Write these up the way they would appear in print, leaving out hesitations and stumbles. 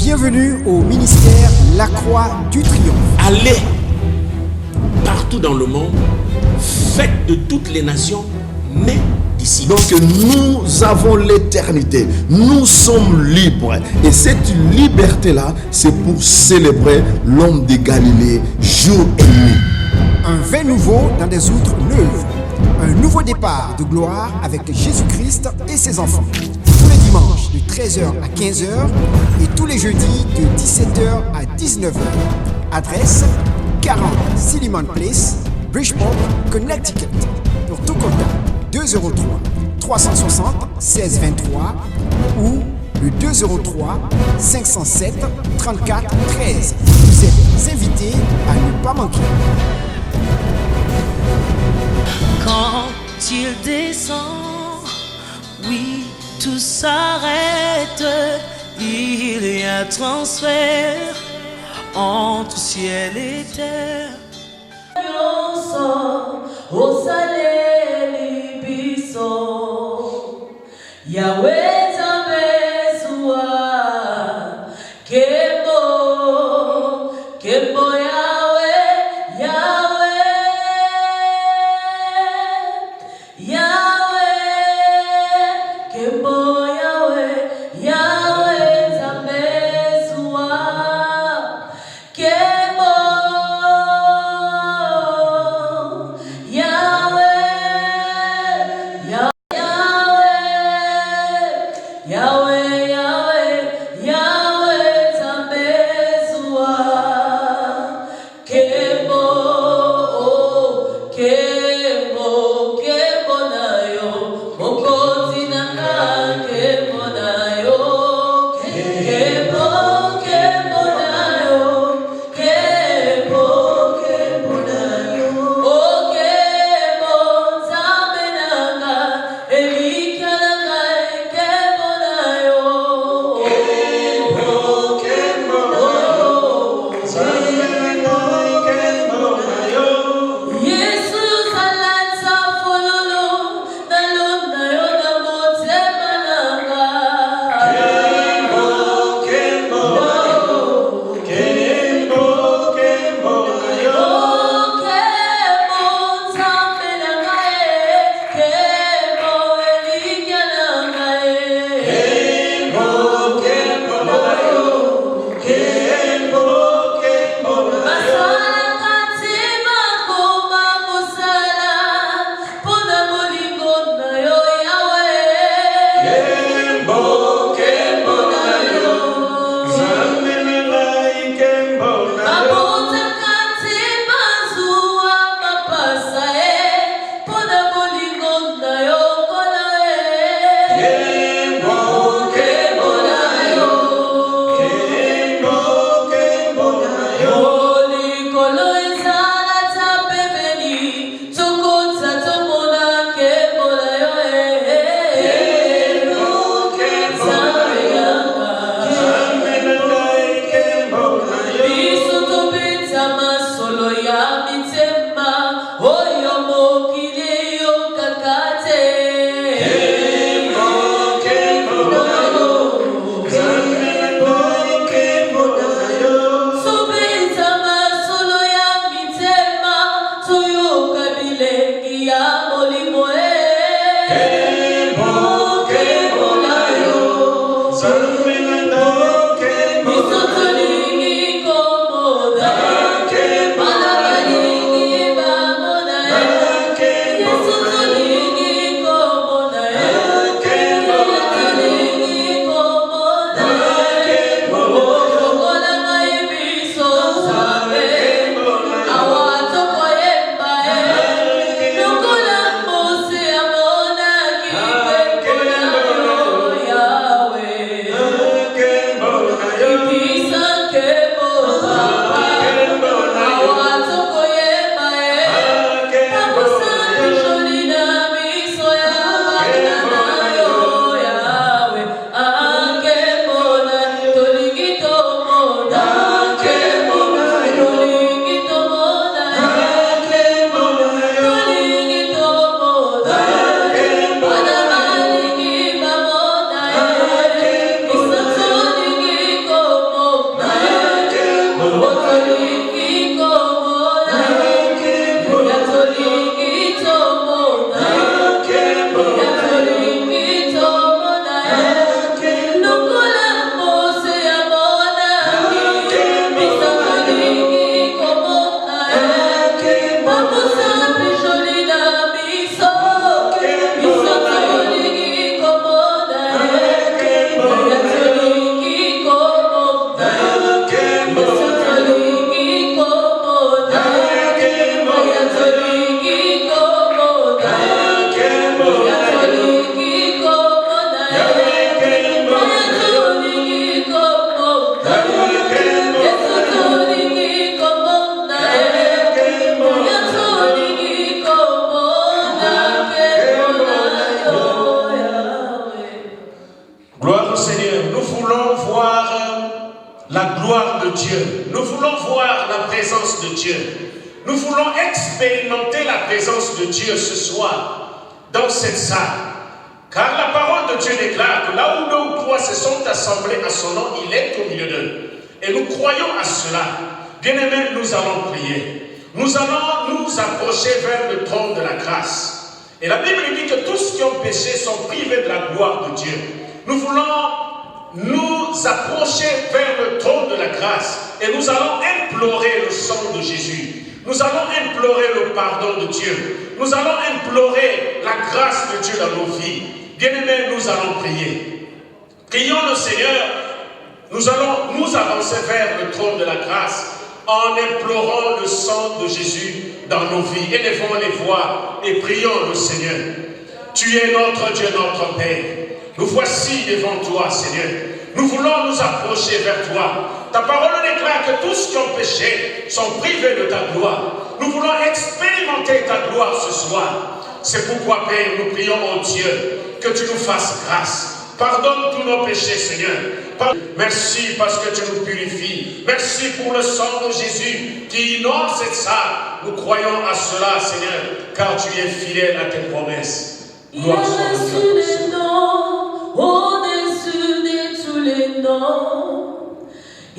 Bienvenue au ministère La Croix du Triomphe. Allez partout dans le monde, faites de toutes les nations nées d'ici. Donc nous avons l'éternité, nous sommes libres. Et cette liberté-là, c'est pour célébrer l'homme de Galilée jour et nuit. Un vin nouveau dans des outres neuves. Un nouveau départ de gloire avec Jésus-Christ et ses enfants. Tous les dimanches de 13h à 15h et tous les jeudis de 17h à 19h. Adresse 40 Silliman Place, Bridgeport, Connecticut. Pour tout contact, 203 360 1623 ou le 203 507 34 13. Vous êtes invités à ne pas manquer. Quand il descend, oui, tout s'arrête. Il y a transfert entre ciel et terre. Au salé libiso, Yahweh t'abesoua, Kebo, Kebo Yahweh, Yahweh, Yahweh, Kebo Yahweh, Yahweh t'abesoua, Kebo. gloire de Dieu. Nous voulons voir la présence de Dieu. Nous voulons expérimenter la présence de Dieu ce soir dans cette salle. Car la parole de Dieu déclare que là où 2 ou 3 se sont assemblés à son nom, il est au milieu d'eux. Et nous croyons à cela. Bien-aimés, nous allons prier. Nous allons nous approcher vers le trône de la grâce. Et la Bible dit que tous qui ont péché sont privés de la gloire de Dieu. Nous voulons nous approcher vers le trône de la grâce et nous allons implorer le sang de Jésus. Nous allons implorer le pardon de Dieu. Nous allons implorer la grâce de Dieu dans nos vies. Bien-aimés, nous allons prier. Prions le Seigneur. Nous allons nous avancer vers le trône de la grâce en implorant le sang de Jésus dans nos vies. Élevons les voix et prions le Seigneur. Tu es notre Dieu, notre Père. Nous voici devant toi, Seigneur. Nous voulons nous approcher vers toi. Ta parole déclare que tous qui ont péché sont privés de ta gloire. Nous voulons expérimenter ta gloire ce soir. C'est pourquoi, Père, nous prions au Dieu que tu nous fasses grâce. Pardonne tous nos péchés, Seigneur. Merci parce que tu nous purifies. Merci pour le sang de Jésus qui inonde cette salle. Nous croyons à cela, Seigneur, car tu es fidèle à tes promesses. Gloire soit à Dieu. Les noms, au-dessus de tous les noms.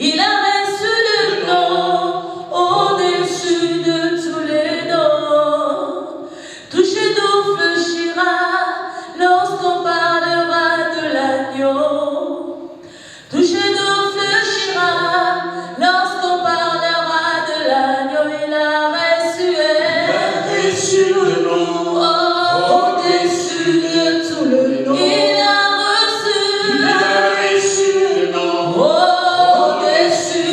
Il a reçu le nom, au-dessus de tous les noms. Tout genou fléchira lorsqu'on parlera de l'agneau. Tout genou fléchira lorsqu'on parlera de l'agneau. Il a reçu le nom, au-dessus de tous les noms. Il a reçu le nom, au-dessus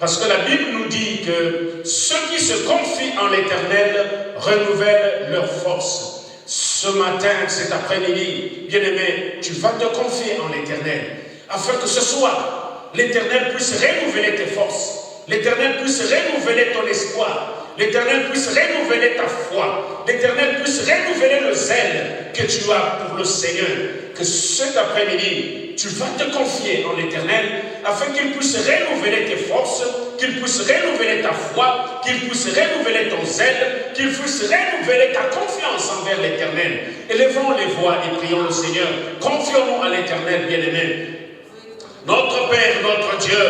Parce que la Bible nous dit que ceux qui se confient en l'Éternel renouvellent leur force. Ce matin, cet après-midi, bien-aimé, tu vas te confier en l'Éternel, afin que ce soir, l'Éternel puisse renouveler tes forces, l'Éternel puisse renouveler ton espoir, l'Éternel puisse renouveler ta foi, l'Éternel puisse renouveler le zèle que tu as pour le Seigneur. Que cet après-midi, tu vas te confier en l'Éternel, afin qu'il puisse renouveler tes forces, qu'il puisse renouveler ta foi, qu'il puisse renouveler ton zèle, qu'il puisse renouveler ta confiance envers l'Éternel. Élevons les voix et prions le Seigneur. Confions-nous à l'Éternel, bien-aimé. Notre Père, notre Dieu,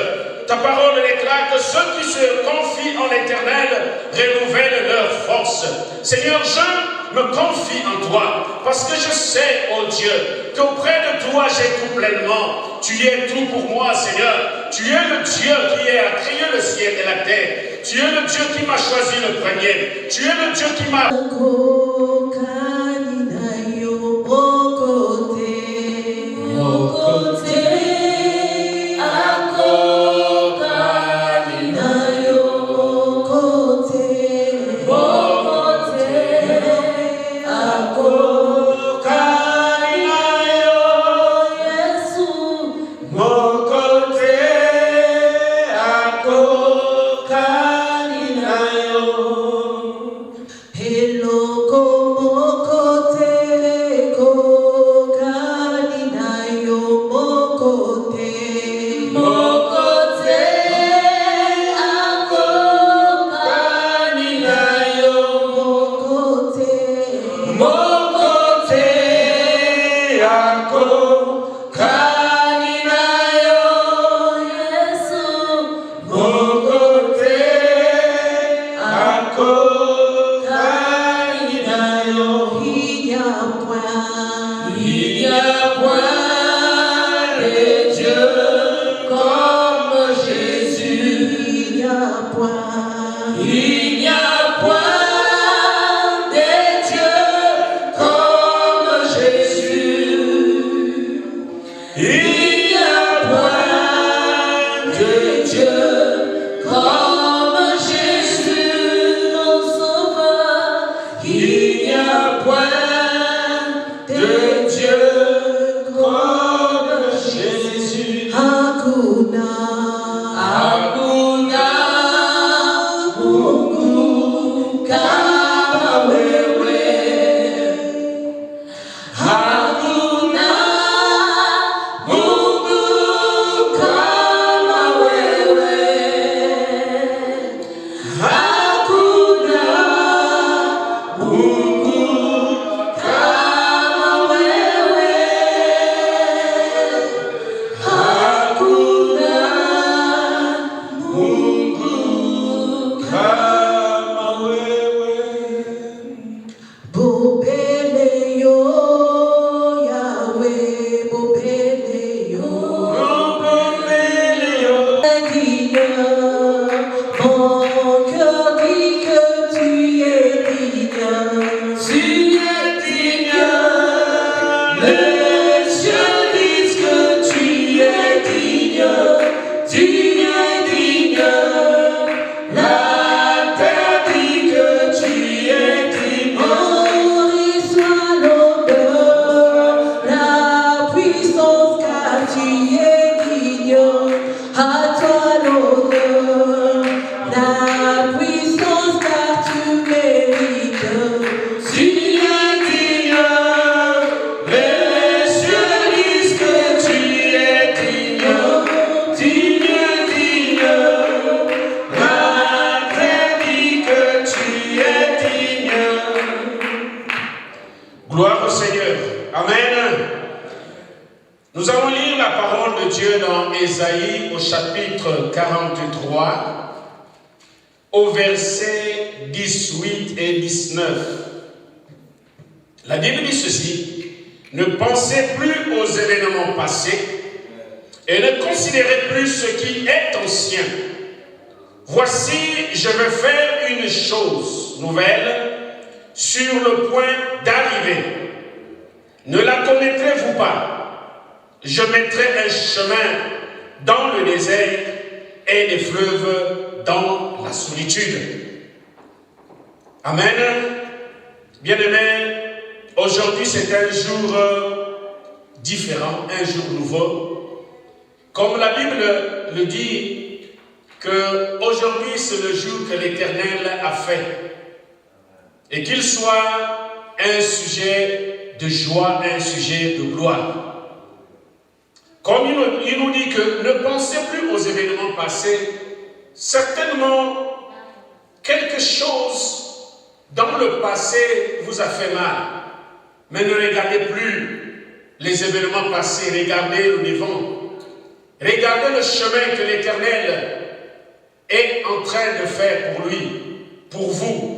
ta parole déclare que ceux qui se confient en l'Éternel renouvellent leur force. Seigneur, je me confie en toi, parce que je sais, oh Dieu, qu'auprès de toi j'ai tout pleinement. Tu es tout pour moi, Seigneur. Tu es le Dieu qui a créé le ciel et la terre. Tu es le Dieu qui m'a choisi le premier. Tu es le Dieu qui m'a... Gloire au Seigneur. Amen. Nous allons lire la parole de Dieu dans Ésaïe au chapitre 43, au verset 18 et 19. La Bible dit ceci: ne pensez plus aux événements passés et ne considérez plus ce qui est ancien. Voici, je vais faire une chose nouvelle sur le point d'arriver. Ne la connaîtrez-vous pas? Je mettrai un chemin dans le désert et des fleuves dans la solitude. Amen. Bien-aimés, aujourd'hui c'est un jour différent, un jour nouveau. Comme la Bible le dit, qu'aujourd'hui c'est le jour que l'Éternel a fait. Et qu'il soit un sujet de joie, un sujet de gloire. Comme il nous dit que ne pensez plus aux événements passés, certainement quelque chose dans le passé vous a fait mal. Mais ne regardez plus les événements passés, regardez le devant. Regardez le chemin que l'Éternel est en train de faire pour lui, pour vous.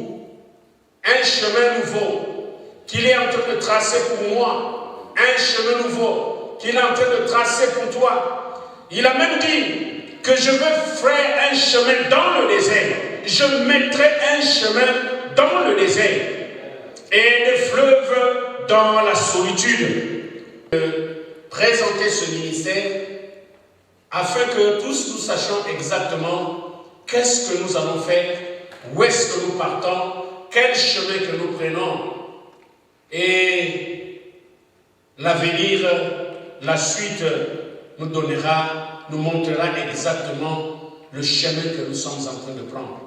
Un chemin nouveau qu'il est en train de tracer pour moi. Un chemin nouveau qu'il est en train de tracer pour toi. Il a même dit que je veux faire un chemin dans le désert. Je mettrai un chemin dans le désert et des fleuves dans la solitude. Présenter ce ministère afin que tous nous sachions exactement qu'est-ce que nous allons faire, où est-ce que nous partons, quel chemin que nous prenons. Et l'avenir, la suite nous montrera exactement le chemin que nous sommes en train de prendre.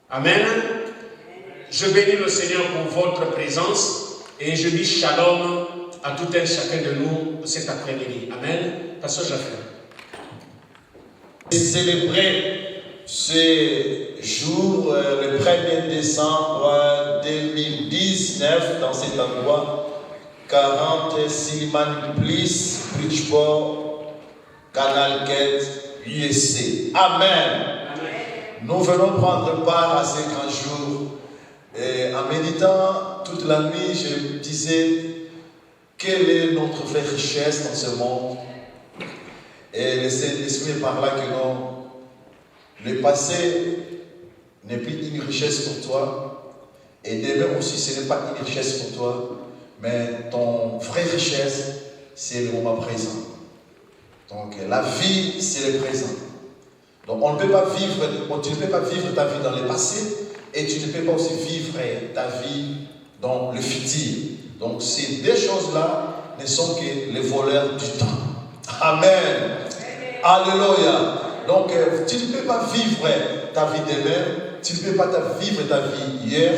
Amen. Je bénis le Seigneur pour votre présence et je dis shalom à tout un chacun de nous cet après-midi. Amen. Pasteur Jaffé. Célébrer ce jour, le 1er décembre 2019, dans cet endroit, 40 Silman Bliss, Bridgeport, Canal Gate, USA. Amen. Nous venons prendre part à ce grand jour. Et en méditant toute la nuit, je me disais, quelle est notre vraie richesse dans ce monde? Et le Saint-Esprit par là que non, le passé n'est plus une richesse pour toi, et demain aussi ce n'est pas une richesse pour toi, mais ton vraie richesse, c'est le moment présent. Donc la vie, c'est le présent. Donc on ne peut pas vivre, tu ne peux pas vivre ta vie dans le passé, et tu ne peux pas aussi vivre ta vie dans le futur. Donc ces deux choses-là ne sont que les voleurs du temps. Amen. Alléluia. Donc tu ne peux pas vivre ta vie demain, tu ne peux pas vivre ta vie hier,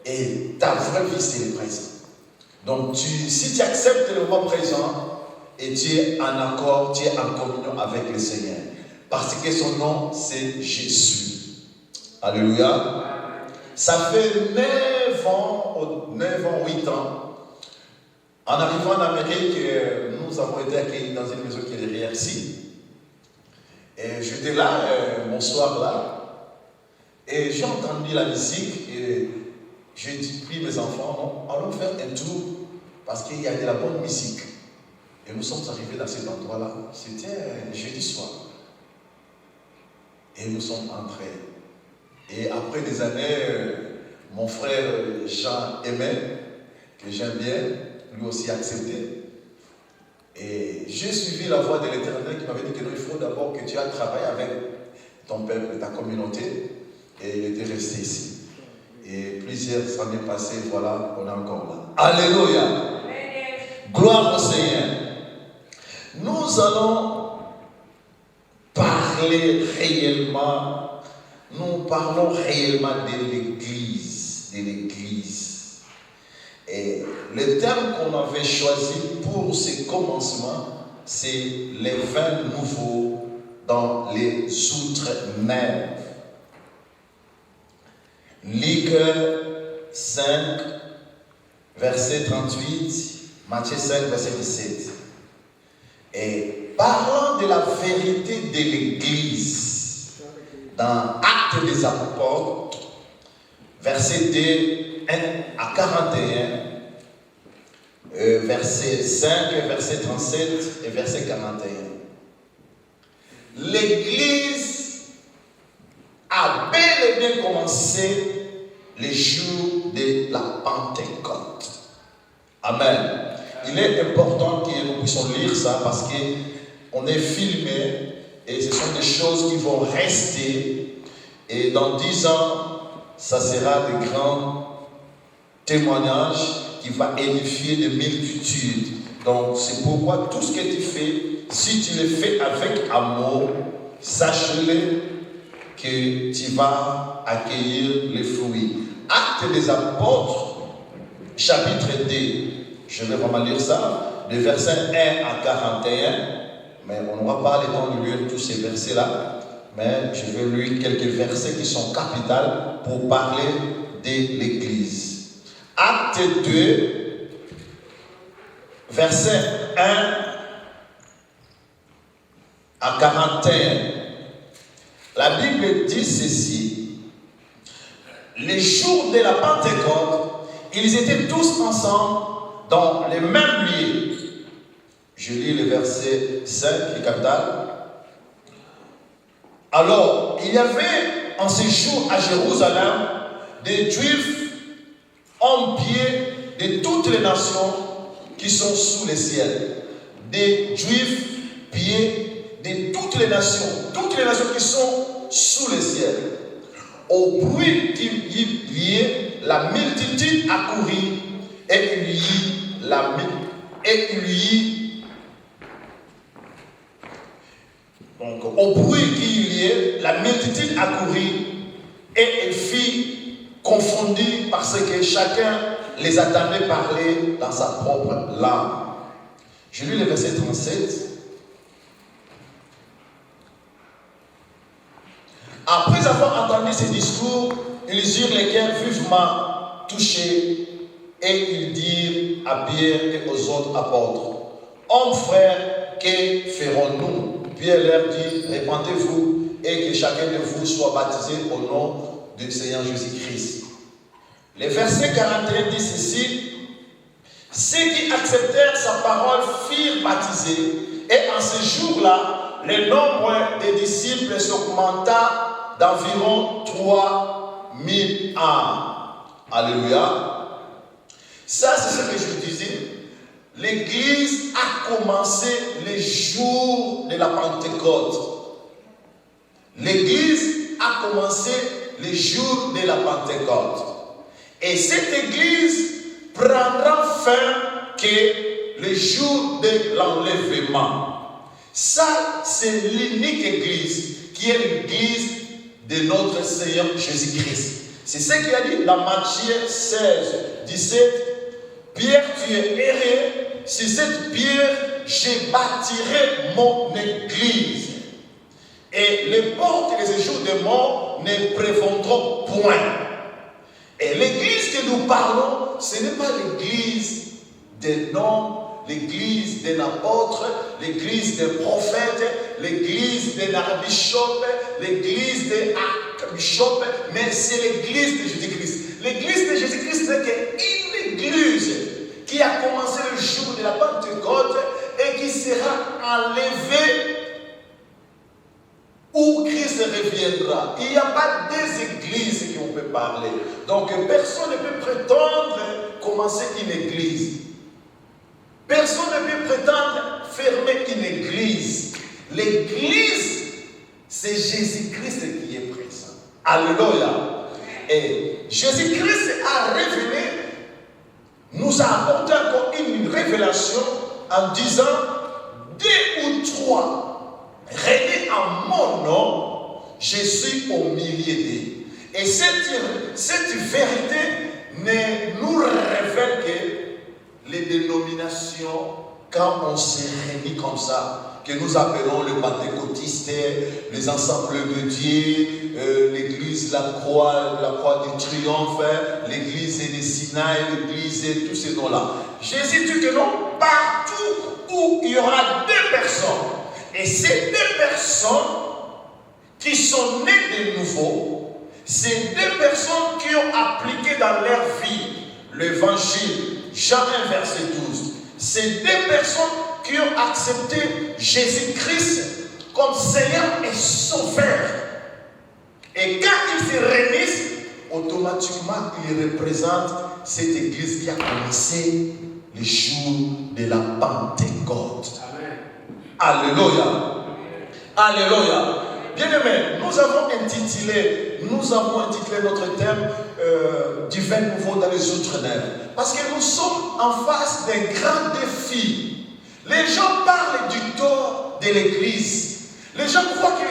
et ta vraie vie c'est le présent. Donc si tu acceptes le moment présent et tu es en accord, tu es en communion avec le Seigneur, parce que son nom c'est Jésus. Alléluia. Ça fait 9 ans, 8 ans. En arrivant en Amérique, nous avons été accueillis dans une maison qui est derrière ici. Et j'étais là, mon soir là, et j'ai entendu la musique, et j'ai pris mes enfants, allons faire un tour, parce qu'il y a de la bonne musique. Et nous sommes arrivés dans cet endroit-là, c'était jeudi soir. Et nous sommes entrés. Et après des années, mon frère Jean aimait, que j'aime bien, lui aussi accepté. Et j'ai suivi la voix de l'Éternel qui m'avait dit que non, il faut d'abord que tu aies travaillé avec ton peuple, ta communauté. Et il était resté ici. Et plusieurs années passées, voilà, on est encore là. Alléluia. Gloire au Seigneur. Nous allons parler réellement, nous parlons réellement de l'Église, Et le thème qu'on avait choisi pour ce commencement, c'est les vins nouveaux dans les outre-mer. Luc 5, verset 38, Matthieu 5, verset 17. Et parlant de la vérité de l'Église, dans Actes des Apôtres, verset 2, 1 à 41, verset 5, verset 37 et verset 41. L'Église a bel et bien commencé les jours de la Pentecôte. Amen. Il est important que nous puissions lire ça parce qu'on est filmé et ce sont des choses qui vont rester. Et dans 10 ans, ça sera de grands témoignages qui vont édifier des multitudes. Donc c'est pourquoi tout ce que tu fais, si tu le fais avec amour, sache-le que tu vas accueillir les fruits. Actes des apôtres, chapitre 2, je vais vraiment lire ça, de versets 1 à 41, mais on n'aura pas le temps de lire tous ces versets-là, mais je vais lire quelques versets qui sont capitaux pour parler de l'Église. Acte 2, verset 1 à 41. La Bible dit ceci. Les jours de la Pentecôte, ils étaient tous ensemble dans les mêmes lieux. Je lis le verset 5, le capital. Alors, il y avait en ces jours à Jérusalem des Juifs en pied de toutes les nations qui sont sous le ciel. Des Juifs pieds de toutes les nations qui sont sous le ciel. Au bruit qu'il y ait, la multitude accourut et il y donc au bruit qu'il y ait, la multitude accourut et elle fut confondue parce que chacun les attendait parler dans sa propre langue. Je lis le verset 37. Après avoir entendu ces discours, ils eurent les cœurs vivement touchés et ils dirent à Pierre et aux autres apôtres, « Hommes frères, que ferons-nous » Pierre leur dit, « Répentez-vous et que chacun de vous soit baptisé au nom du Seigneur Jésus-Christ. » Le verset 41 dit ceci, « Ceux qui acceptèrent sa parole furent baptisés et en ce jour-là, le nombre des disciples s'augmenta d'environ 3000 âmes. » Alléluia. Ça, c'est ce que je disais. L'Église a commencé les jours de la Pentecôte. L'Église a commencé les jours de la Pentecôte. Et cette Église prendra fin que le jour de l'enlèvement. Ça, c'est l'unique Église qui est l'Église de notre Seigneur Jésus-Christ. C'est ce qu'il a dit dans Matthieu 16, 17. Pierre, tu es erré, sur cette pierre, je bâtirai mon église. Et les portes des jours de mort ne prévaudront point. Et l'église que nous parlons, ce n'est pas l'église des noms, l'église d'un apôtre, l'église des prophètes, l'église d'un archbishop, l'église d'un archbishop, mais c'est l'église de Jésus-Christ. L'église de Jésus-Christ n'est qu'une église qui a commencé le jour de la Pentecôte et qui sera enlevée où Christ reviendra. Il n'y a pas des églises qui on peut parler. Donc personne ne peut prétendre commencer une église. Personne ne peut prétendre fermer une église. L'église, c'est Jésus-Christ qui est présent. Alléluia. Et Jésus-Christ a révélé, nous a apporté encore une révélation en disant, 2 ou 3 réunis en mon nom, je suis au milieu d'eux. Et cette vérité nous révèle que les dénominations, quand on se réunit comme ça, que nous appelons le pentecôtiste, les ensembles de Dieu, l'église la croix du triomphe, l'église des Sinaï, l'église et tous ces noms-là. Jésus dit que non, partout où il y aura 2 personnes, et ces 2 personnes qui sont nées de nouveau, ces 2 personnes qui ont appliqué dans leur vie l'évangile, Jean 1, verset 12, ces 2 personnes qui ont accepté Jésus-Christ comme Seigneur et Sauveur. Et quand ils se réunissent, automatiquement, ils représentent cette église qui a commencé le jour de la Pentecôte. Amen. Alléluia. Alléluia. Bien-aimés, nous avons intitulé notre thème divin nouveau dans les outre-mer. Parce que nous sommes en face d'un grand défi. Les gens parlent du tort de l'église. Les gens croient que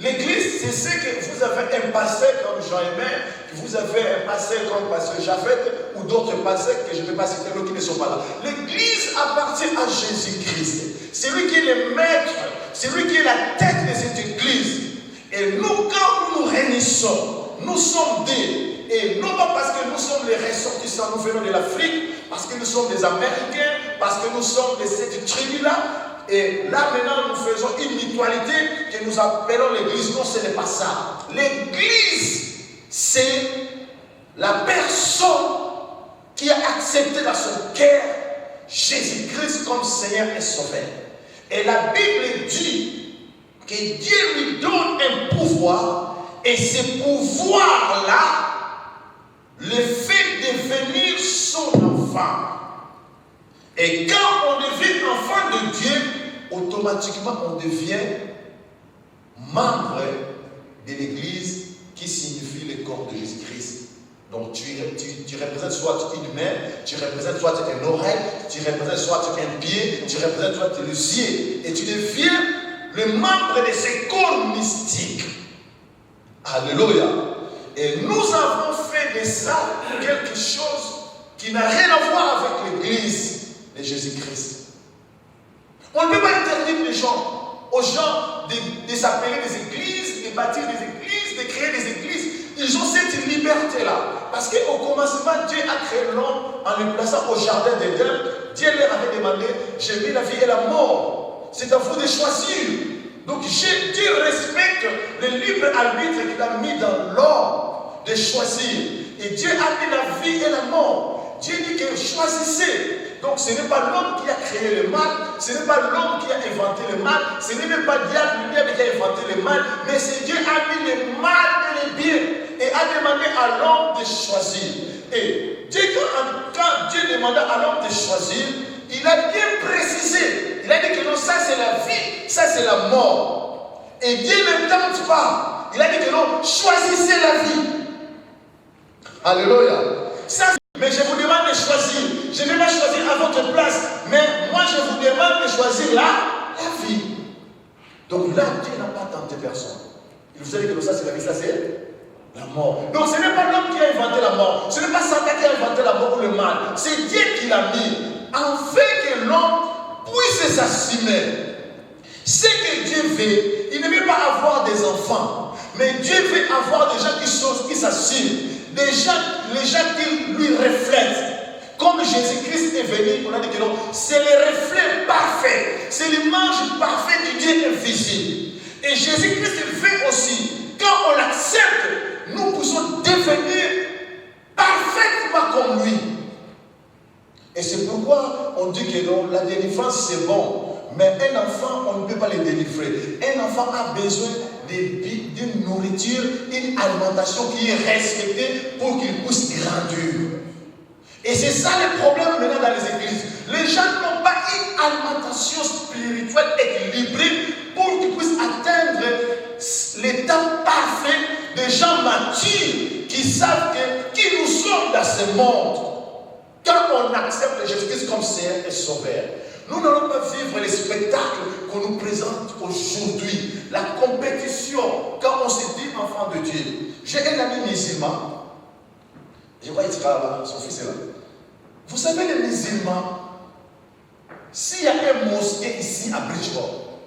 l'église, c'est ce que vous avez un pasteur comme Jean-Aimé, que vous avez un pasteur comme pasteur Japheth, ou d'autres pasteurs que je ne vais pas citer, qui ne sont pas là. L'église appartient à Jésus-Christ. C'est lui qui est le maître, c'est lui qui est la tête de cette église. Et nous, quand nous nous réunissons, nous sommes des, et non pas parce que nous sommes les ressortissants, nous venons de l'Afrique, parce que nous sommes des Américains, parce que nous sommes de cette tribu-là. Et là maintenant nous faisons une mutualité que nous appelons l'église. Non, ce n'est pas ça. L'église, c'est la personne qui a accepté dans son cœur Jésus-Christ comme Seigneur et Sauveur. Et la Bible dit que Dieu lui donne un pouvoir, et ce pouvoir-là le fait devenir son enfant. Et quand on devient enfant de Dieu, automatiquement on devient membre de l'église, qui signifie le corps de Jésus-Christ. Donc tu représentes soit une main, tu représentes soit un oreille, tu représentes soit un pied, tu représentes soit le yeux, et tu deviens le membre de ce corps mystique. Alléluia. Et nous avons fait de ça quelque chose qui n'a rien à voir avec l'église de Jésus-Christ. On ne peut pas interdire aux gens de s'appeler des églises, de bâtir des églises, de créer des églises. Ils ont cette liberté-là. Parce qu'au commencement, Dieu a créé l'homme en le plaçant au jardin d'Éden. Dieu leur avait demandé, j'ai mis la vie et la mort. C'est à vous de choisir. Donc Dieu respecte le libre arbitre qu'il a mis dans l'homme de choisir. Et Dieu a mis la vie et la mort. Dieu dit que choisissez. Donc ce n'est pas l'homme qui a créé le mal, ce n'est pas l'homme qui a inventé le mal, ce n'est même pas diable qui a inventé le mal, mais c'est Dieu a mis le mal et le bien et a demandé à l'homme de choisir. Et Dieu, quand Dieu demanda à l'homme de choisir, il a bien précisé. Il a dit que non, ça c'est la vie, ça c'est la mort. Et Dieu ne tente pas. Il a dit que non, choisissez la vie. Alléluia. Ça, mais je vous demande de choisir. Je ne vais pas choisir à votre place, mais moi je vous demande de choisir la vie. Donc là, Dieu n'a pas tenté personne. Il vous a dit que ça c'est la vie, ça c'est la mort. Donc ce n'est pas l'homme qui a inventé la mort, ce n'est pas Satan qui a inventé la mort ou le mal, c'est Dieu qui l'a mis, afin que l'homme puisse s'assumer. Ce que Dieu veut, il ne veut pas avoir des enfants, mais Dieu veut avoir des gens qui s'assument, les gens qui lui reflètent. Comme Jésus-Christ est venu, on a dit que non, c'est le reflet parfait, c'est l'image parfaite du Dieu invisible. Et Jésus-Christ veut aussi, quand on l'accepte, nous pouvons devenir parfaitement comme lui. Et c'est pourquoi on dit que non, la délivrance c'est bon, mais un enfant, on ne peut pas le délivrer. Un enfant a besoin d'une nourriture, une alimentation qui est respectée pour qu'il puisse grandir. Et c'est ça le problème maintenant dans les églises. Les gens n'ont pas une alimentation spirituelle équilibrée pour qu'ils puissent atteindre l'état parfait des gens matures qui savent qui nous sommes dans ce monde. Quand on accepte Jésus-Christ comme Seigneur et Sauveur, nous n'allons pas vivre les spectacles qu'on nous présente aujourd'hui. La compétition, quand on se dit enfant de Dieu. J'ai un ami musulman. Je crois qu'il sera là, son fils est là. Vous savez, les musulmans, s'il y a un mosquée ici à Bridgeport,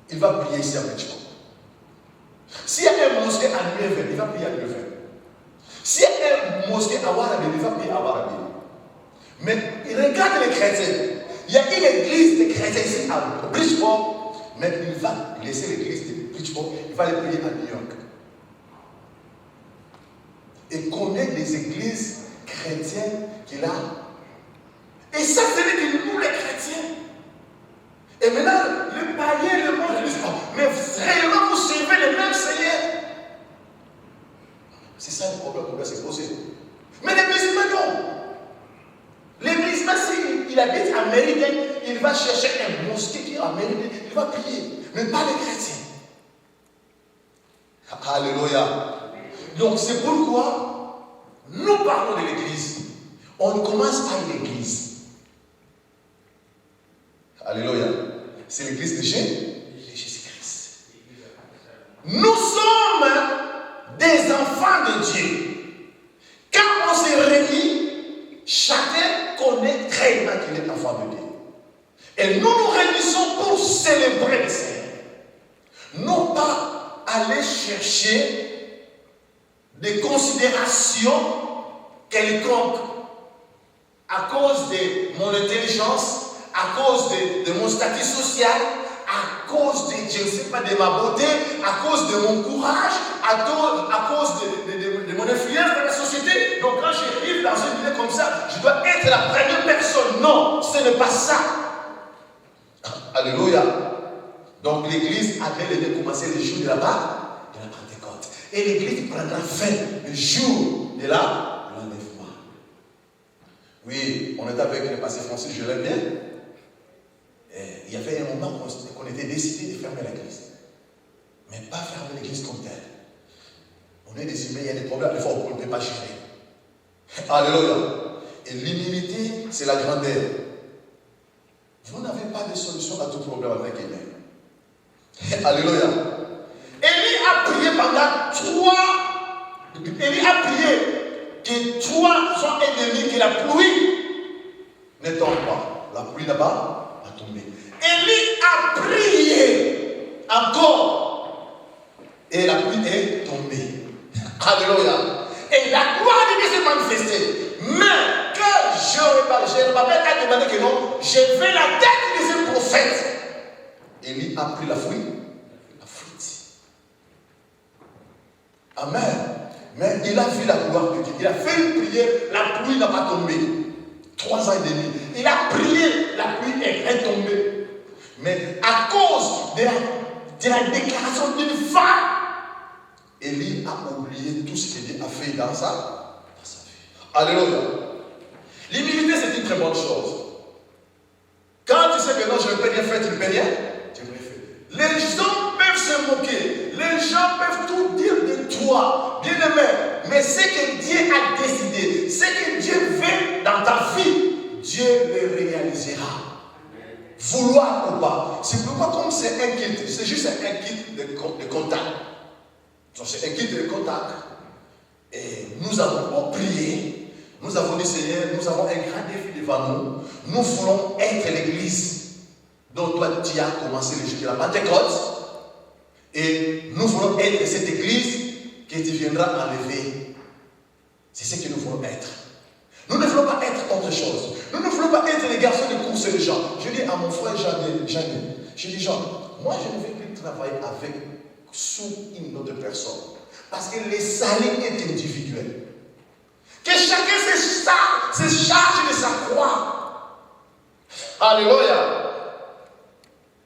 il va prier ici à Bridgeport. S'il y a un mosquée à Louisville, il va prier à Louisville. S'il y a un mosquée à Warabi, il va prier à Warabi. Mais il regarde les chrétiens. Il y a une église de chrétiens ici à Bridgeport, mais il va laisser l'église de Bridgeport, il va aller prier à New York. Et combien des églises chrétiennes qu'il a. Et ça, c'est que nous, les chrétiens. Et maintenant, le païen, le monde, disent, oh, mais réellement, vous servez le même Seigneur. C'est ça le problème qu'on doit se poser. Mais les musulmans, non. Les musulmans, s'il habite en Amérique, il va chercher un mosquée qui est en Amérique. il va prier, mais pas les chrétiens. Alléluia. Donc c'est pourquoi nous parlons de l'église. On commence par l'église. Alléluia. C'est l'église de Jésus-Christ. Nous sommes des enfants de Dieu. Quand on se réunit, chacun connaît très bien qu'il est enfant de Dieu. Et nous nous réunissons pour célébrer le Seigneur. Non pas aller chercher des considérations quelconques à cause de mon intelligence, à cause de mon statut social, à cause de, je ne sais pas, de ma beauté, à cause de mon courage, à cause de mon influence dans la société. Donc quand j'arrive dans un milieu comme ça, je dois être la première personne. Non, ce n'est pas ça. Alléluia. Donc l'église a bel et bien commencé le jour de la Pentecôte. Et l'église prendra fin le jour de l'enlèvement. Oui, on était avec le pasteur Francis, je l'aime bien. Et il y avait un moment qu'on était décidé de fermer l'église. Mais pas fermer l'église comme telle. On est des humains, il y a des problèmes, il faut qu'on ne peut pas gérer. Alléluia. Et l'humilité, c'est la grandeur. Vous n'avez pas de solution à tout problème avec quelqu'un. Alléluia. Élie a prié pendant 3. Élie a prié que 3 sont ennemis, que la pluie ne tombe pas. La pluie n'a pas tombé. Élie a prié encore. Et la pluie est tombée. Alléluia. Et la gloire de Dieu s'est manifestée. Mais que Jérubbabel a demandé que non, je vais la tête de ce prophète. Élie a pris la fruit. Amen. Mais il a vu la gloire de Dieu. Il a fait une prière, la pluie n'a pas tombé. 3 ans et demi. Il a prié, la pluie est tombée. Mais à cause de la déclaration d'une femme, Élie a oublié tout ce que Dieu a fait dans sa vie. Alléluia. L'humilité, c'est une très bonne chose. Quand tu sais que non, je ne peux rien faire, tu ne peux rien, tu peux rien faire. Les gens peuvent se moquer. Les gens peuvent tout dire de toi, bien-aimé. Mais ce que Dieu a décidé, ce que Dieu veut dans ta vie, Dieu le réalisera. Vouloir ou pas. C'est pourquoi comme c'est un kit, c'est juste un kit de contact. Donc c'est un kit de contact. Et nous avons prié. Nous avons dit Seigneur, nous avons un grand défi devant nous. Nous voulons être l'église dont toi tu as commencé le jour de la Pentecôte. Et nous voulons être cette église que tu viendras enlever. C'est ce que nous voulons être. Nous ne voulons pas être autre chose. Nous ne voulons pas être les garçons de course de Jean. Je dis à mon frère Jean, je dis Jean, moi je ne vais plus travailler sous une autre personne. Parce que le salut est individuel. Que chacun se charge de sa croix. Alléluia.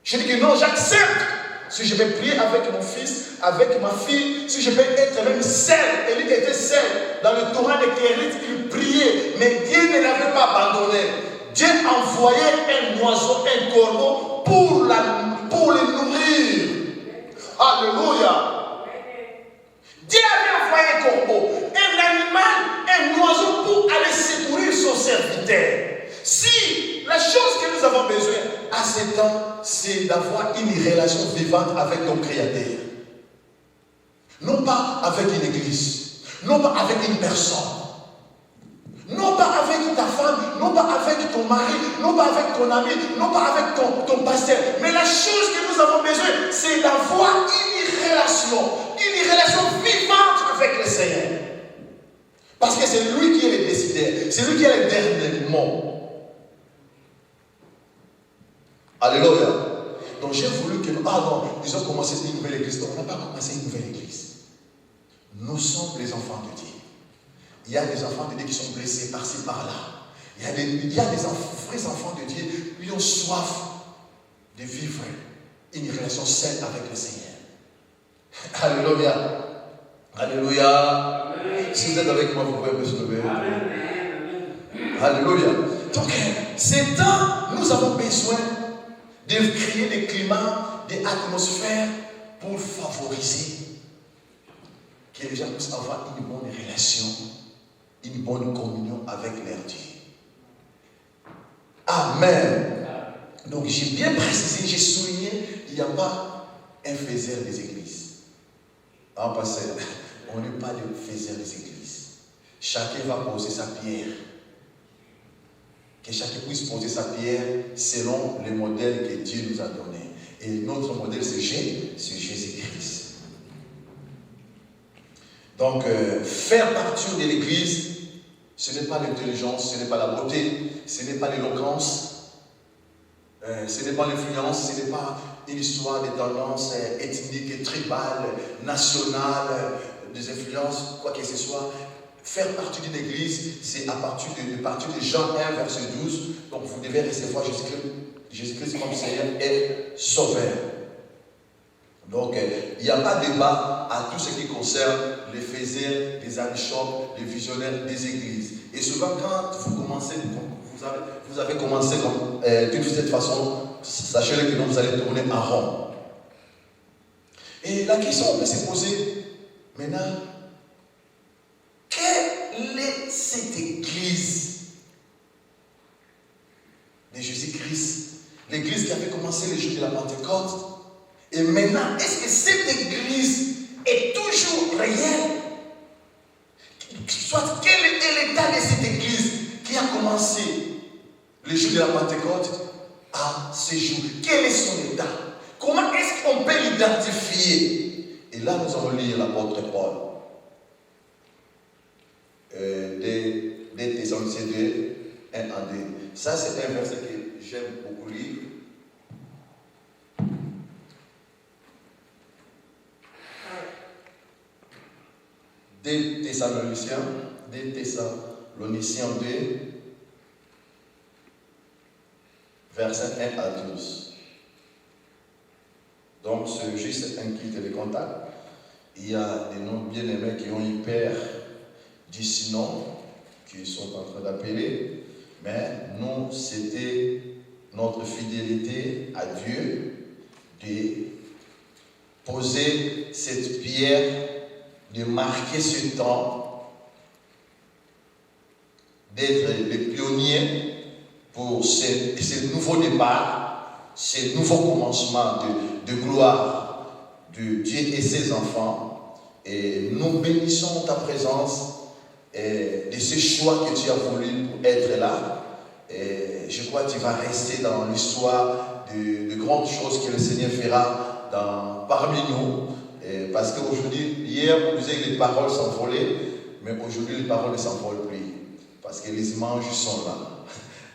Je dis que non, j'accepte. Si je vais prier avec mon fils, avec ma fille, si je vais être même seul, Élie était seul, dans le torrent de Kérith, il priait, mais Dieu ne l'avait pas abandonné. Dieu envoyait un oiseau, un corbeau pour le nourrir. Alléluia. Dieu avait envoyé un corbeau, un animal, un oiseau pour aller secourir son serviteur. Si la chose que nous avons besoin à ce temps, c'est d'avoir une relation vivante avec ton Créateur. Non pas avec une église, non pas avec une personne, non pas avec ta femme, non pas avec ton mari, non pas avec ton ami, non pas avec ton pasteur. Mais la chose que nous avons besoin, c'est d'avoir une relation vivante avec le Seigneur. Parce que c'est lui qui est le décideur, c'est lui qui est le dernier mot. Alléluia. Donc j'ai voulu que nous... Ah non, ils ont commencé une nouvelle église. Non, on n'a pas commencé une nouvelle église. Nous sommes les enfants de Dieu. Il y a des enfants de Dieu qui sont blessés par-ci, par-là. Il y a des vrais enfants de Dieu qui ont soif de vivre une relation saine avec le Seigneur. Alléluia. Alléluia. Si vous êtes avec moi, vous pouvez me soulever. Alléluia. Donc, c'est temps, nous avons besoin de créer des climats, des atmosphères pour favoriser que les gens puissent avoir une bonne relation, une bonne communion avec leur Dieu. Amen. Donc j'ai bien précisé, j'ai souligné, il n'y a pas un faiseur des églises. En passant, on n'est pas de faiseur des églises. Chacun va poser sa pierre. Que chacun puisse poser sa pierre selon le modèle que Dieu nous a donné. Et notre modèle, c'est Jésus-Christ. Donc, faire partie de l'église, ce n'est pas l'intelligence, ce n'est pas la beauté, ce n'est pas l'éloquence, ce n'est pas l'influence, ce n'est pas une histoire de tendance ethnique, tribale, nationale, des influences, quoi que ce soit. Faire partie d'une église, c'est à partir de Jean 1, verset 12. Donc vous devez recevoir Jésus-Christ comme Seigneur et Sauveur. Donc il n'y a pas de débat à tout ce qui concerne les faiseurs, les archbishops, les visionnaires des églises. Et souvent quand vous avez commencé d'une cette façon, sachez que vous allez tourner en rond. Et la question on peut se poser maintenant, quelle est cette église de Jésus-Christ? L'église qui avait commencé le jour de la Pentecôte. Et maintenant, est-ce que cette église est toujours réelle? Soit quel est l'état de cette église qui a commencé le jour de la Pentecôte à ce jour? Quel est son état? Comment est-ce qu'on peut l'identifier? Et là, nous allons lire l'apôtre Paul. Des Thessaloniciens 2, 1 à 2. Ça, c'est un verset que j'aime beaucoup lire. Des Thessaloniciens 2, verset 1 à 12. Donc, c'est juste un kit de contact. Il y a des noms bien-aimés qui ont eu peur d'ici non, qui sont en train d'appeler, mais nous, c'était notre fidélité à Dieu de poser cette pierre, de marquer ce temps, d'être les pionniers pour ce nouveau départ, ce nouveau commencement de gloire de Dieu et ses enfants. Et nous bénissons ta présence et de ce choix que tu as voulu pour être là. Et je crois que tu vas rester dans l'histoire de grandes choses que le Seigneur fera parmi nous. Et parce qu'aujourd'hui, hier, on disait que les paroles s'envolaient, mais aujourd'hui, les paroles ne s'envolent plus. Parce que les images sont là.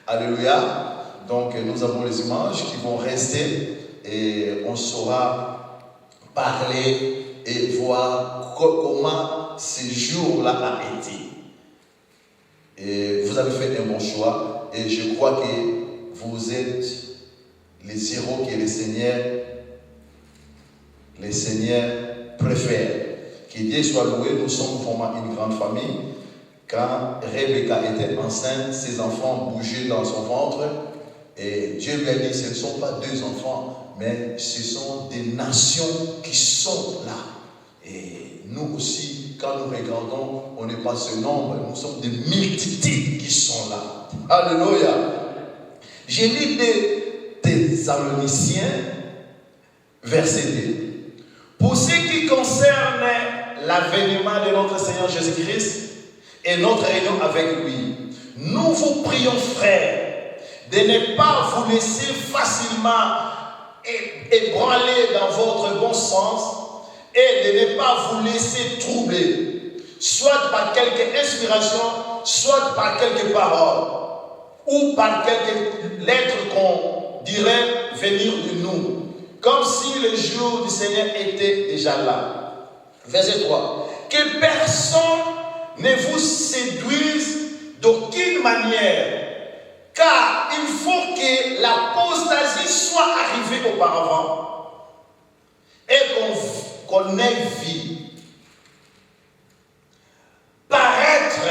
Alléluia. Donc, nous avons les images qui vont rester et on saura parler et voir comment ce jour-là a été. Et vous avez fait un bon choix et je crois que vous êtes les héros que le Seigneur préfère. Que Dieu soit loué, nous sommes vraiment une grande famille. Quand Rebecca était enceinte, ses enfants bougeaient dans son ventre et Dieu lui a dit, ce ne sont pas deux enfants, mais ce sont des nations qui sont là. Et nous aussi, quand nous regardons, on n'est pas ce nombre, nous sommes des multitudes qui sont là. Alléluia. J'ai lu des Thessaloniciens, verset 2. Pour ce qui concerne l'avènement de notre Seigneur Jésus-Christ et notre réunion avec lui, nous vous prions, frères, de ne pas vous laisser facilement ébranler dans votre bon sens et de ne pas vous laisser troubler, soit par quelque inspiration, soit par quelques paroles, ou par quelques lettres qu'on dirait venir de nous, comme si le jour du Seigneur était déjà là. Verset 3. Que personne ne vous séduise d'aucune manière, car il faut que l'apostasie soit arrivée auparavant et qu'on ait vu paraître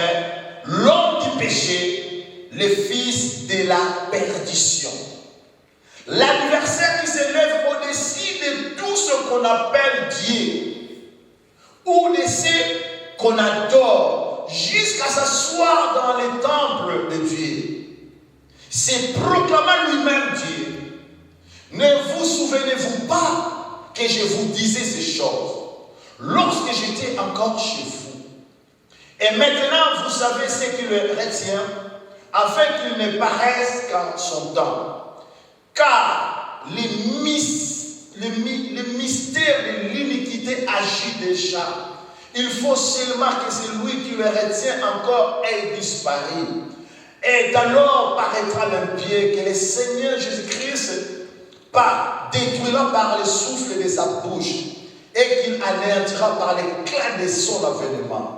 l'homme du péché, le fils de la perdition. L'adversaire qu'on appelle Dieu, ou de ceux qu'on adore, jusqu'à s'asseoir dans les temples de Dieu. C'est proclamant lui-même Dieu. Ne vous souvenez-vous pas que je vous disais ces choses lorsque j'étais encore chez vous? Et maintenant, vous savez ce qui le retient, afin qu'il ne paraisse qu'en son temps. Car le mystère de l'iniquité agit déjà. Il faut seulement que celui qui le retient encore ait disparu. Et alors paraîtra l'impieux que le Seigneur Jésus-Christ détruira par le souffle de sa bouche et qu'il anéantira par l'éclat de son avènement.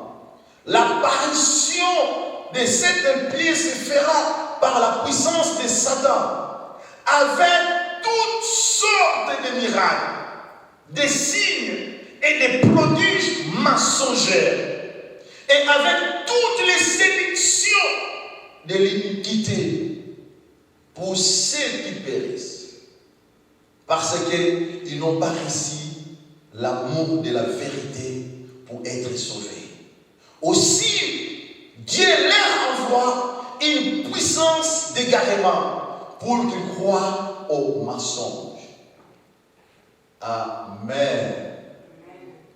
L'apparition de cet impie se fera par la puissance de Satan, avec toutes sortes de miracles, des signes et des prodiges mensongers, et avec toutes les séductions de l'iniquité pour ceux qui périssent, parce qu'ils n'ont pas reçu l'amour de la vérité pour être sauvés. Aussi, Dieu leur envoie une puissance d'égarement pour qu'ils croient au mensonge. Amen.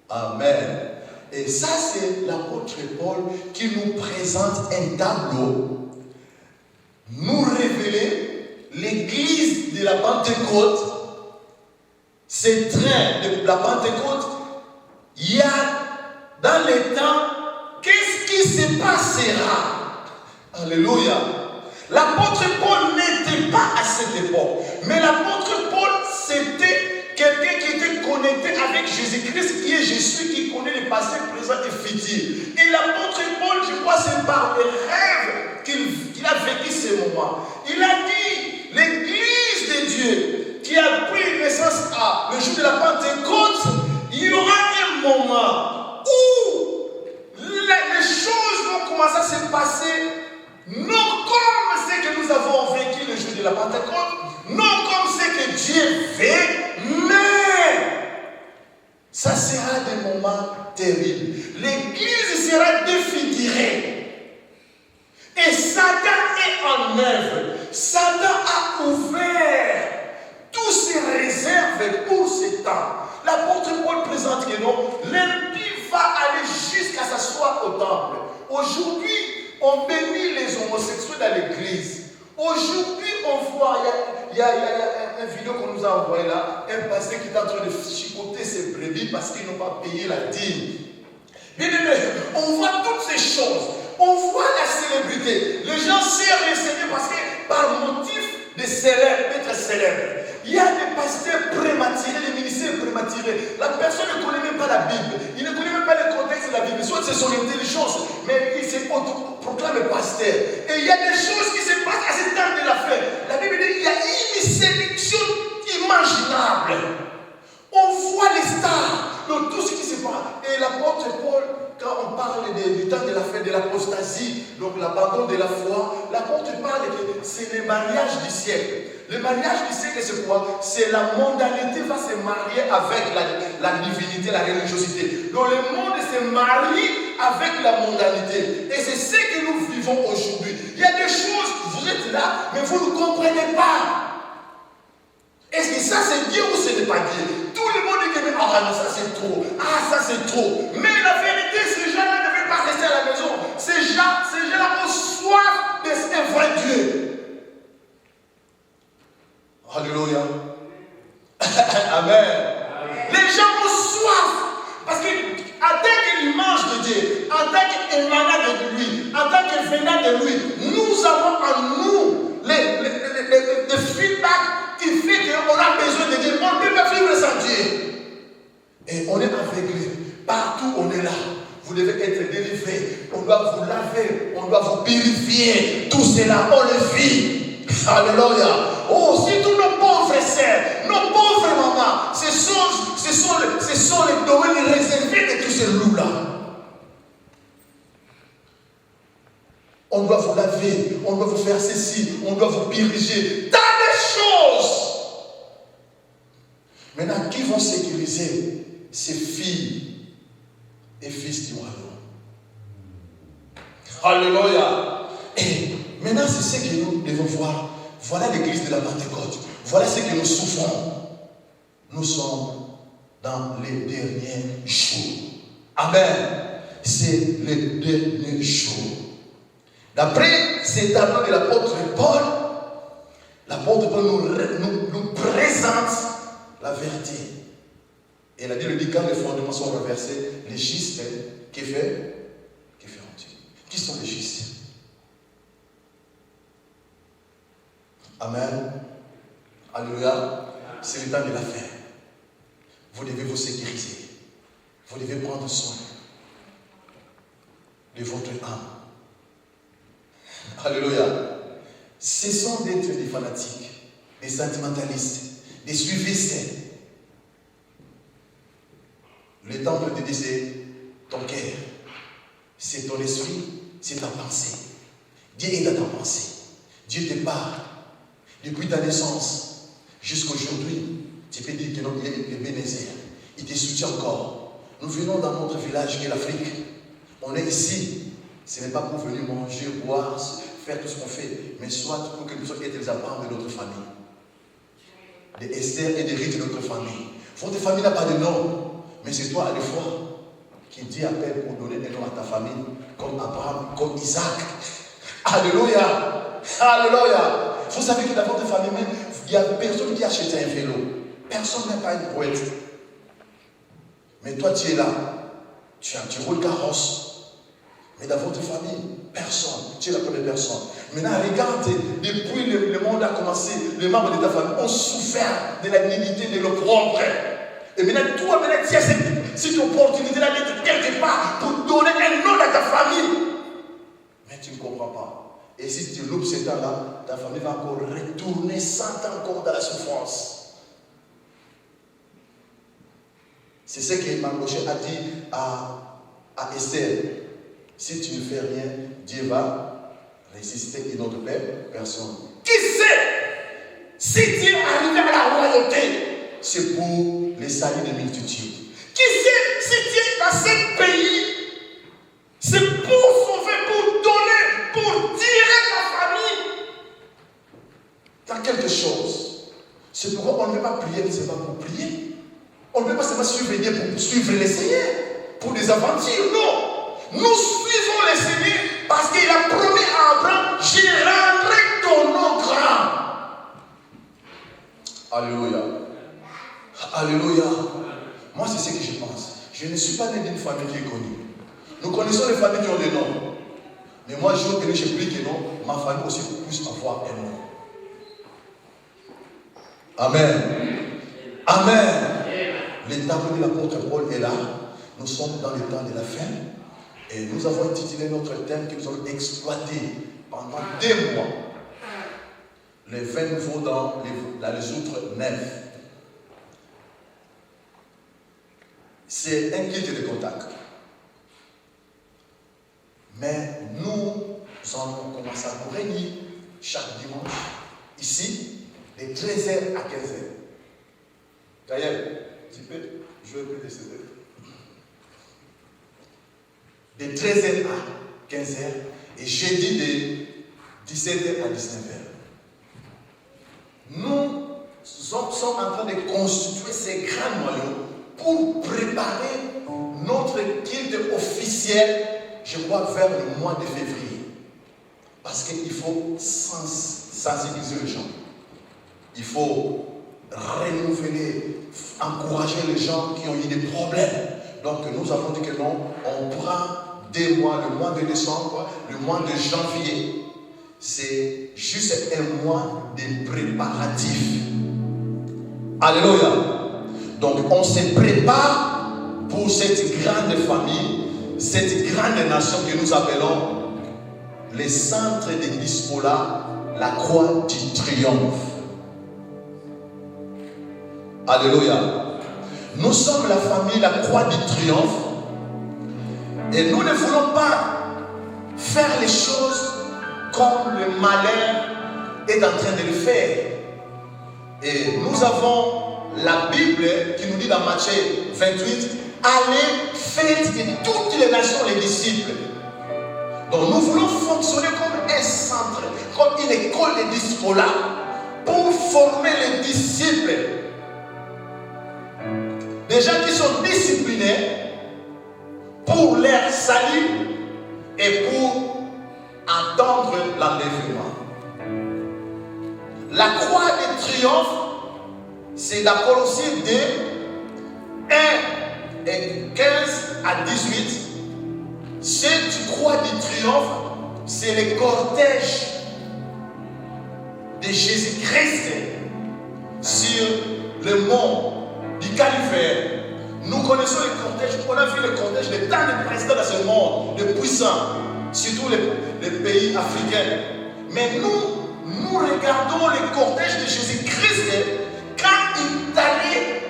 Amen. Et ça, c'est l'apôtre Paul qui nous présente un tableau, nous révéler l'église de la Pentecôte. Ce train de la Pentecôte, il y a dans les temps, qu'est-ce qui se passera? Alléluia. L'apôtre Paul n'était pas à cette époque, mais l'apôtre Paul, c'était quelqu'un qui était connecté avec Jésus-Christ, qui est Jésus, qui connaît le passé, présent et futur. Et l'apôtre Paul, je crois, c'est par les rêves qu'il a vécu ces moments. Il a dit, l'église de Dieu, qui a pris naissance le jour de la Pentecôte, il y aura un moment où les choses vont commencer à se passer, non comme ce que nous avons vécu le jour de la Pentecôte, non comme ce que Dieu fait, mais ça sera des moments terribles. L'église sera défigurée. Et Satan est en œuvre. Satan a ouvert toutes ses réserves pour ce temps. L'apôtre Paul présente que non, l'impie va aller jusqu'à s'asseoir au temple. Aujourd'hui, on bénit les homosexuels dans l'église. Aujourd'hui, on voit, il y a une vidéo qu'on nous a envoyée là, un pasteur qui est en train de chicoter ses brebis parce qu'ils n'ont pas payé la dîme. Bien aimé, on voit toutes ces choses. On voit la célébrité. Les gens servent les Seigneur parce que par motif de d'être célèbre. Il y a des pasteurs prématurés, des ministères prématurés. La personne ne connaît même pas la Bible. Il ne connaît même pas le contexte de la Bible. Soit c'est son intelligence, mais il se proclame pasteur. Et il y a des choses qui se passent à ce temps de la fin. La Bible dit qu'il y a une séduction imaginable. On voit les stars dans tout ce qui se passe. Et l'apôtre Paul, quand on parle du temps de la fin de l'apostasie, donc l'abandon de la foi, l'apôtre parle que c'est le mariage du siècle. Le mariage du siècle, c'est quoi? C'est la mondanité va se marier avec la divinité, la religiosité. Donc le monde se marie avec la mondanité. Et c'est ce que nous vivons aujourd'hui. Il y a des choses, vous êtes là, mais vous ne comprenez pas. Est-ce que ça c'est Dieu ou ce n'est pas Dieu? Tout le monde dit que ah non, ça c'est trop, ah ça c'est trop. Mais la vérité, ces gens-là ne veulent pas rester à la maison. Ces gens-là ont soif d'un vrai Dieu. Alléluia. Amen. Les gens ont soif. Parce qu'en tant qu'ils mangent de Dieu, en tant qu'émanant de lui, en tant que venant de lui, nous avons en nous le feedback qui fait qu'on a besoin de Dieu. On ne peut pas vivre sans Dieu. Et on est aveuglé. Partout on est là. Vous devez être délivré. On doit vous laver. On doit vous purifier. Tout cela, on le vit. Alléluia. Oh, si tous nos pauvres sœurs, nos pauvres mamans, ce sont les domaines réservés de tous ces loups-là. On doit vous laver, on doit vous faire ceci, on doit vous purifier. Tant de choses. Maintenant, qui vont sécuriser ces filles et fils du royaume? Alléluia. Et maintenant, c'est ce que nous devons voir. Voilà l'église de la Pentecôte. Voilà ce que nous souffrons. Nous sommes dans les derniers jours. Amen. C'est les derniers jours. D'après ces tableaux de l'apôtre Paul, l'apôtre Paul nous présente la vérité. Et la Bible dit quand les fondements sont renversés, les justes, qui feront-ils? Qui sont les justes? Amen. Alléluia. C'est le temps de la fin. Vous devez vous sécuriser. Vous devez prendre soin de votre âme. Alléluia. Cessons d'être des fanatiques, des sentimentalistes, des suivistes. Le temple de Dieu, c'est ton cœur, c'est ton esprit, c'est ta pensée. Dieu est dans ta pensée. Dieu te parle. Depuis ta naissance jusqu'à aujourd'hui, tu peux dire que non, il est Ebenezer. Il te soutient encore. Nous venons dans notre village qui est l'Afrique. On est ici. Ce n'est pas pour venir manger, boire, faire tout ce qu'on fait, mais soit pour que nous soyons les apparents de notre famille. De Esther et de Ruth de notre famille. Votre famille n'a pas de nom, mais c'est toi à la fois qui Dieu appelle pour donner un nom à ta famille, comme Abraham, comme Isaac. Alléluia! Alléluia! Vous savez que dans votre famille même, il n'y a personne qui a acheté un vélo. Personne n'est pas une brouette. Mais toi, tu es là. Tu roules carrosse. Mais dans votre famille, personne. Tu es la première personne. Maintenant, regarde, depuis le monde a commencé, les membres de ta famille ont souffert de la dignité de l'opprobre. Et maintenant, toi, tu as cette opportunité-là d'être quelque part pour donner un nom à ta famille. Mais tu ne comprends pas. Et si tu loupes ce temps-là, ta famille va encore retourner 100 ans encore dans la souffrance. C'est ce que Mardochée a dit à Esther. Si tu ne fais rien, Dieu va ressusciter une autre personne. Qui sait si Dieu arrive à la royauté, c'est pour les saluts des multitudes. Qui sait si Dieu est dans ce pays, c'est pour sauver, pour donner, pour tirer ta famille dans quelque chose. C'est pourquoi on ne veut pas prier, c'est pas pour prier. On ne veut pas seulement suivre Dieu pour suivre les Seigneurs, pour des aventures, non. Nous suivons le Seigneur parce qu'il a promis à Abraham, je rendrai ton nom grand. Alléluia. Alléluia. Moi, c'est ce que je pense. Je ne suis pas né d'une famille qui est connue. Nous connaissons les familles qui ont des noms. Mais moi, je veux que je prie que non, ma famille aussi puisse avoir un nom. Amen. Amen. L'état de l'apôtre Paul est là. Nous sommes dans le temps de la fin. Et nous avons intitulé notre thème que nous avons exploité pendant 2 mois. Les 20 nouveaux dans les outres 9. C'est un kit de contact. Mais nous allons commencer à nous réunir chaque dimanche, ici, de 13h à 15h. D'ailleurs, tu peux jouer plus de 7 heures. De 13h à 15h et jeudi de 17h à 19h. Nous sommes en train de constituer ces grands noyaux pour préparer notre culte officiel, je crois, vers le mois de février. Parce qu'il faut sensibiliser les gens. Il faut renouveler, encourager les gens qui ont eu des problèmes. Donc nous avons dit que non, on prend 2 mois, le mois de décembre, le mois de janvier. C'est juste un mois de préparatifs. Alléluia. Donc on se prépare pour cette grande famille, cette grande nation que nous appelons les centres d'église Paula, la croix du triomphe. Alléluia. Nous sommes la famille, la croix du triomphe. Et nous ne voulons pas faire les choses comme le malheur est en train de le faire. Et nous avons la Bible qui nous dit dans Matthieu 28, allez, faites de toutes les nations les disciples. Donc nous voulons fonctionner comme un centre, comme une école de disciples pour former les disciples. Des gens qui sont disciplinés pour leur salut et pour attendre l'enlèvement. La croix de triomphe, c'est dans Colossiens 2, 1 et 15 à 18. Cette croix de triomphe, c'est le cortège de Jésus-Christ sur le mont du calvaire. Nous connaissons le cortège, on a vu le cortège de tant de présidents dans ce monde, de puissants, surtout les pays africains. Mais nous regardons le cortège de Jésus-Christ quand il est allé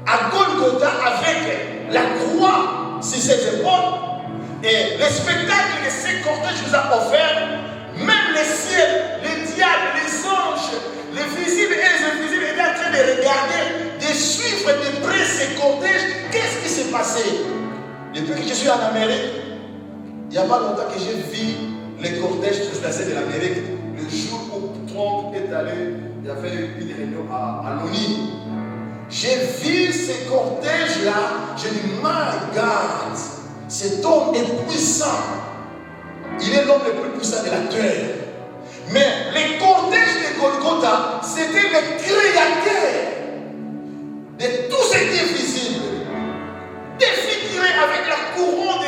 à Golgotha avec la croix sur ses épaules. Et le spectacle que ce cortège nous a offert, même les ciels, les diables, les anges, les visibles et les invisibles étaient en train de regarder, de suivre de près ce cortège. Qu'est-ce qui s'est passé? Depuis que je suis en Amérique, il n'y a pas longtemps que j'ai vu les cortèges présidentiels de l'Amérique. Le jour où Trump est allé, il y avait une réunion à l'ONU. J'ai vu ce cortège-là, j'ai dit, my God, cet homme est puissant. Il est l'homme le plus puissant de la terre. Mais les cortèges de Golgotha, c'était le créateur de tout ce qui est visible. Défiguré avec la couronne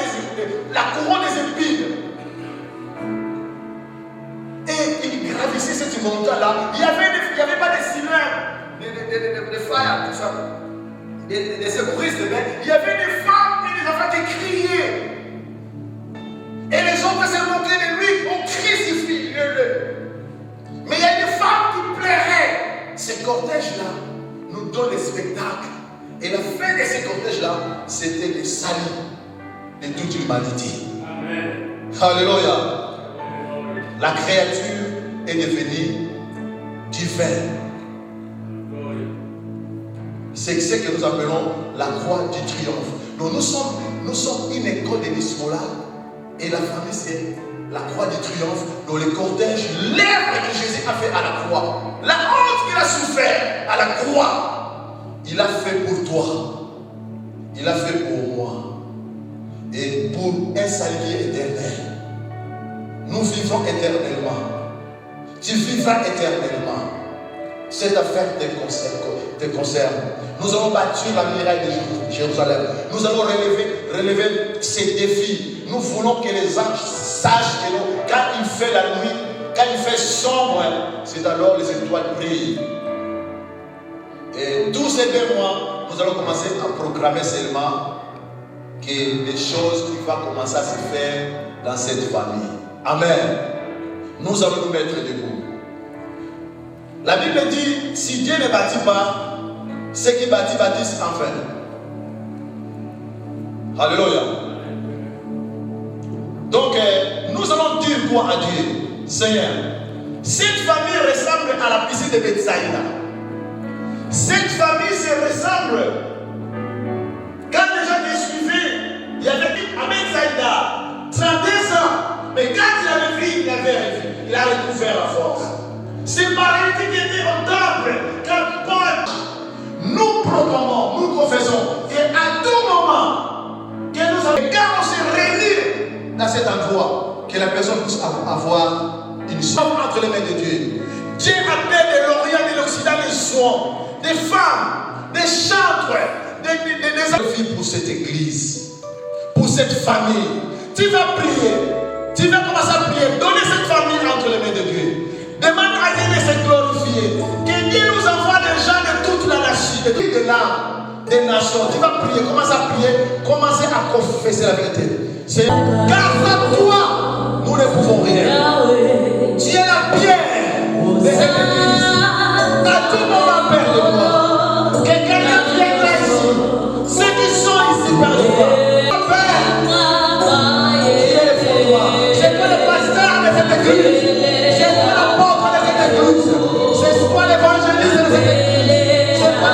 des épines. Et il gravissait cette montagne-là. Il n'y avait pas de cylindres, de fire, tout ça. Des secouristes, mais il y avait des femmes et des enfants qui criaient. Et les hommes se moquaient de lui, on crucifie le. Mais il y a des femmes qui pleuraient. Ce cortège-là nous donne le spectacle. Et la fin de ce cortège-là, c'était le salut de toute l'humanité. Amen. Alléluia. La créature est devenue divine. C'est ce que nous appelons la croix du triomphe. Donc nous sommes une école de disciples et la famille c'est la croix du triomphe. Dans le cortège, l'œuvre que Jésus a fait à la croix, la honte qu'il a souffert à la croix, il a fait pour toi, il a fait pour moi et pour un salut éternel. Nous vivrons éternellement. Tu vivras éternellement. Cette affaire te concerne. Nous allons bâtir la muraille de Jérusalem. Nous allons relever ces défis. Nous voulons que les anges sachent que quand il fait la nuit, quand il fait sombre, c'est alors les étoiles brillent. Et tous ces 2 mois, nous allons commencer à proclamer seulement que les choses qui vont commencer à se faire dans cette famille. Amen. Nous allons nous mettre debout. La Bible dit, si Dieu ne bâtit pas, ceux qui bâtissent en vain. Alléluia. Donc, nous allons dire quoi à Dieu? Seigneur, cette famille ressemble à la piscine de Bethsaïda. Cette famille se ressemble. Quand les gens te suivaient, il y avait à Bethsaïda 32 ans. Mais quand il avait vu, il a recouvert la force. C'est pareil qui était au temple. Quand Paul, nous proclamons, nous confessons, et à tout moment, que nous avons, quand on se réunit dans cet endroit, que la personne puisse avoir une somme entre les mains de Dieu. Dieu appelle de l'Orient et de l'Occident des soins, des femmes, des chantres, des filles pour cette église, pour cette famille. Tu vas prier, tu vas commencer à prier, donner cette famille entre les mains de Dieu. Demande à Dieu de se glorifier. Que Dieu nous envoie des gens de toute la nation, de toutes les nations. Tu vas prier, commence à prier, commencez à confesser la vérité. C'est car sans toi, nous ne pouvons rien. Tu es la pierre de cette église. À tout moment, Père de moi, que quelqu'un vienne ici. Ceux qui sont ici, Père de moi. Père, tu es le fondement. C'est toi le pasteur de cette église. C'est toi l'apôtre de cette église. C'est toi l'évangéliste de cette église. C'est toi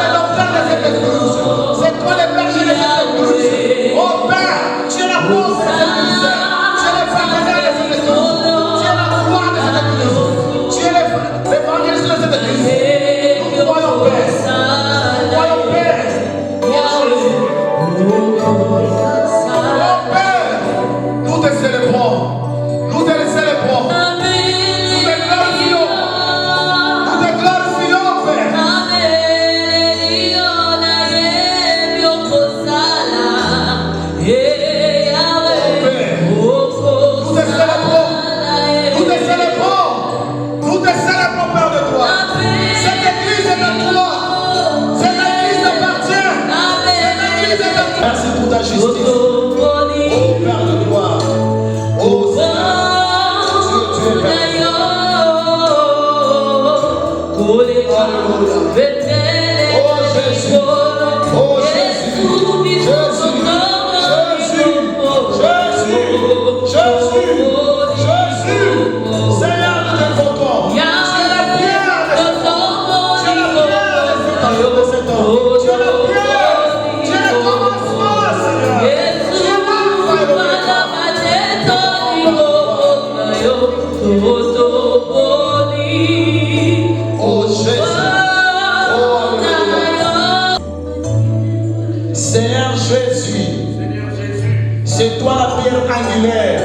Père.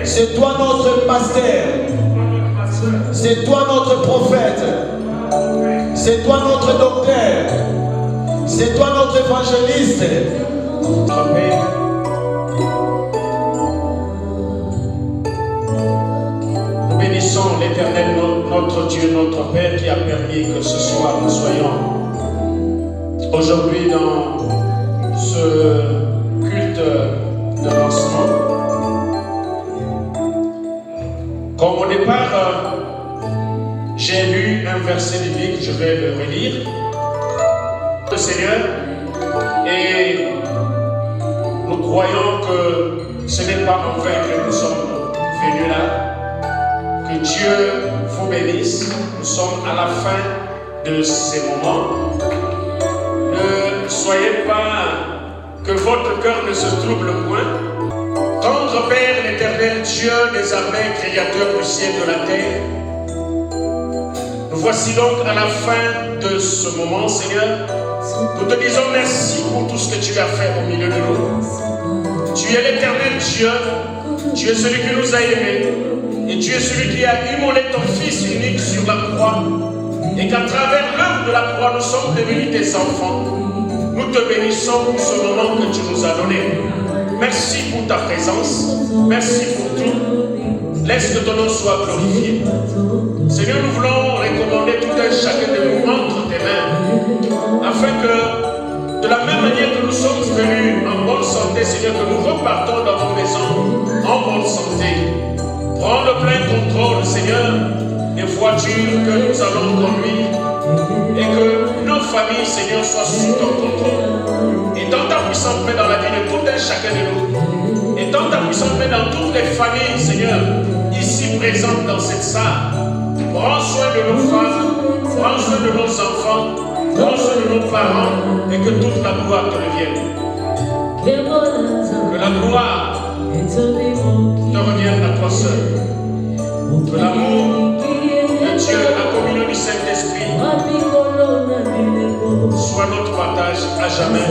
C'est toi notre pasteur. C'est toi notre prophète. C'est toi notre docteur. C'est toi notre évangéliste. Nous bénissons l'Éternel, notre Dieu, notre Père, qui a permis que ce soir nous soyons aujourd'hui dans ce culte de lancement. Comme au départ, j'ai lu un verset biblique, je vais le relire. Le Seigneur, et nous croyons que ce n'est pas en vain que nous sommes venus là. Que Dieu vous bénisse. Nous sommes à la fin de ces moments. Ne soyez pas que votre cœur ne se trouble point. Tendre Père, l'Éternel Dieu des armées, créateur du ciel et de la terre, nous voici donc à la fin de ce moment, Seigneur. Nous te disons merci pour tout ce que tu as fait au milieu de nous. Tu es l'Éternel Dieu. Tu es celui qui nous a aimés. Et tu es celui qui a immolé ton Fils unique sur la croix. Et qu'à travers l'œuvre de la croix, nous sommes devenus tes enfants. Nous te bénissons pour ce moment que tu nous as donné. Merci pour ta présence. Merci pour tout. Laisse que ton nom soit glorifié. Seigneur, nous voulons recommander tout un chacun de nous entre tes mains, afin que, de la même manière que nous sommes venus en bonne santé, Seigneur, que nous repartons dans nos maisons en bonne santé. Prends le plein contrôle, Seigneur, des voitures que nous allons conduire, et que nos familles, Seigneur, soient sous ton contrôle. Et dans ta puissance main dans la vie de tout un chacun de nous, et dans ta puissance main dans toutes les familles, Seigneur, ici présentes dans cette salle. Prends soin de nos femmes, prends soin de nos enfants, prends soin de nos parents, et que toute la gloire te revienne. Que la gloire te revienne à toi seul. Que l'amour de Dieu, la communion du Saint-Esprit, soit notre partage à jamais.